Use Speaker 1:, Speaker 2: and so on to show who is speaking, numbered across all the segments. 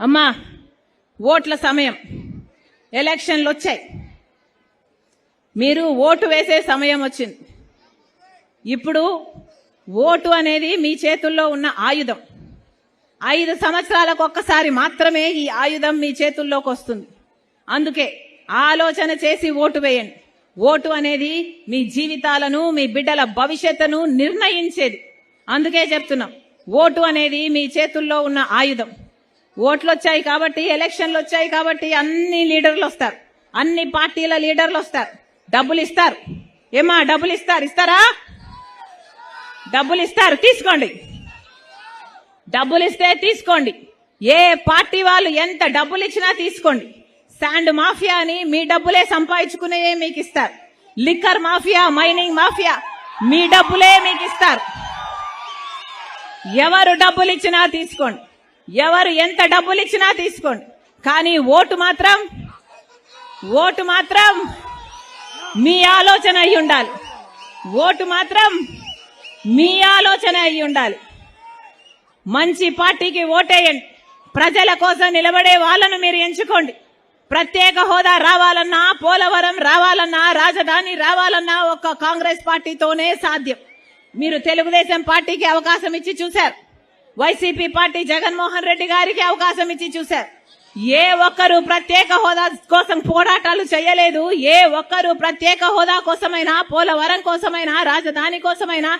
Speaker 1: అమ్మా ఓట్ల సమయం, ఎలక్షన్లు వచ్చాయి, మీరు ఓటు వేసే సమయం వచ్చింది. ఇప్పుడు ఓటు అనేది మీ చేతుల్లో ఉన్న ఆయుధం. 5 సంవత్సరాలకు ఒక్కసారి మాత్రమే ఈ ఆయుధం మీ చేతుల్లోకి వస్తుంది. అందుకే ఆలోచన చేసి ఓటు వేయండి. ఓటు అనేది మీ జీవితాలను, మీ బిడ్డల భవిష్యత్తును నిర్ణయించేది. అందుకే చెప్తున్నాం, ఓటు అనేది మీ చేతుల్లో ఉన్న ఆయుధం. ఓట్లు వచ్చాయి కాబట్టి, ఎలక్షన్లు వచ్చాయి కాబట్టి అన్ని లీడర్లు వస్తారు, అన్ని పార్టీల లీడర్లు వస్తారు, డబ్బులు ఇస్తారు. ఏమా డబ్బులు ఇస్తారు? ఇస్తారా? డబ్బులు ఇస్తారు, తీసుకోండి. డబ్బులు ఇస్తే తీసుకోండి. ఏ పార్టీ వాళ్ళు ఎంత డబ్బులు ఇచ్చినా తీసుకోండి. శాండ్ మాఫియా అని మీ డబ్బులే సంపాదించుకునే మీకు ఇస్తారు. లిక్కర్ మాఫియా, మైనింగ్ మాఫియా మీ డబ్బులే మీకు ఇస్తారు. ఎవరు డబ్బులు ఇచ్చినా తీసుకోండి, ఎవరు ఎంత డబ్బులు ఇచ్చినా తీసుకోండి. కానీ ఓటు మాత్రం మీ ఆలోచన అయి ఉండాలి. ఓటు మాత్రం మీ ఆలోచన అయి ఉండాలి. మంచి పార్టీకి ఓటేయండి. ప్రజల కోసం నిలబడే వాళ్ళను మీరు ఎంచుకోండి. ప్రత్యేక హోదా రావాలన్నా, పోలవరం రావాలన్నా, రాజధాని రావాలన్నా ఒక్క కాంగ్రెస్ పార్టీతోనే సాధ్యం. మీరు తెలుగుదేశం పార్టీకి అవకాశం ఇచ్చి చూశారు, వైసీపీ పార్టీ జగన్మోహన్ రెడ్డి గారికి అవకాశం ఇచ్చి చూశారు. ఏ ఒక్కరు ప్రత్యేక హోదా కోసం పోరాటాలు చేయలేదు. ఏ ఒక్కరు ప్రత్యేక హోదా కోసమైనా, పోలవరం కోసమైనా, రాజధాని కోసమైనా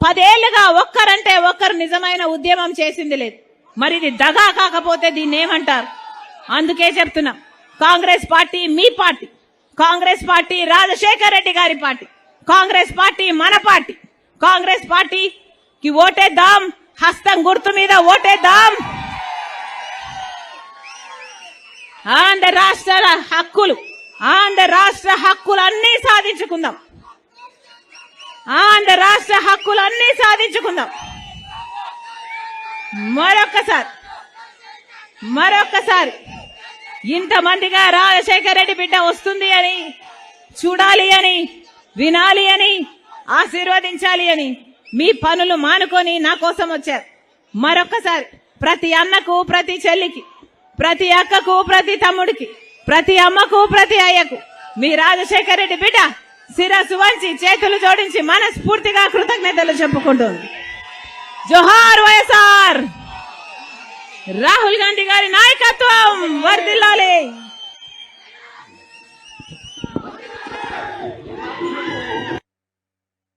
Speaker 1: 10 ఏళ్లుగా ఒక్కరంటే ఒక్కరు నిజమైన ఉద్యమం చేసింది లేదు. మరి ఇది దగా కాకపోతే దీన్ని ఏమంటారు? అందుకే చెప్తున్నాం, కాంగ్రెస్ పార్టీ మీ పార్టీ, కాంగ్రెస్ పార్టీ రాజశేఖర్ రెడ్డి గారి పార్టీ, కాంగ్రెస్ పార్టీ మన పార్టీ. కాంగ్రెస్ పార్టీకి ఓటేద్దాం, హస్తం గుర్తు మీద ఓటేద్దాం. ఆంధ్ర రాష్ట్ర హక్కులన్నీ సాధించుకుందాం. ఆంధ్ర రాష్ట్ర హక్కులన్నీ సాధించుకుందాం. మరొక్కసారి ఇంతమందిగా రాజశేఖర్ రెడ్డి బిడ్డ వస్తుంది అని, చూడాలి అని, వినాలి అని, ఆశీర్వదించాలి అని మీ పనులు మానుకొని నా కోసం వచ్చారు. మరొక్కసారి ప్రతి అన్నకు, ప్రతి చెల్లికి, ప్రతి అక్కకు, ప్రతి తమ్ముడికి, ప్రతి అమ్మకు, ప్రతి అయ్యకు మీ రాజశేఖర్ రెడ్డి బిడ్డ శిరస్సు వంచి చేతులు జోడించి మనస్ఫూర్తిగా కృతజ్ఞతలు చెప్పుకుంటుంది. జోహార్ వైఎస్ఆర్. రాహుల్ గాంధీ గారి నాయకత్వం వర్ధిల్లాలి.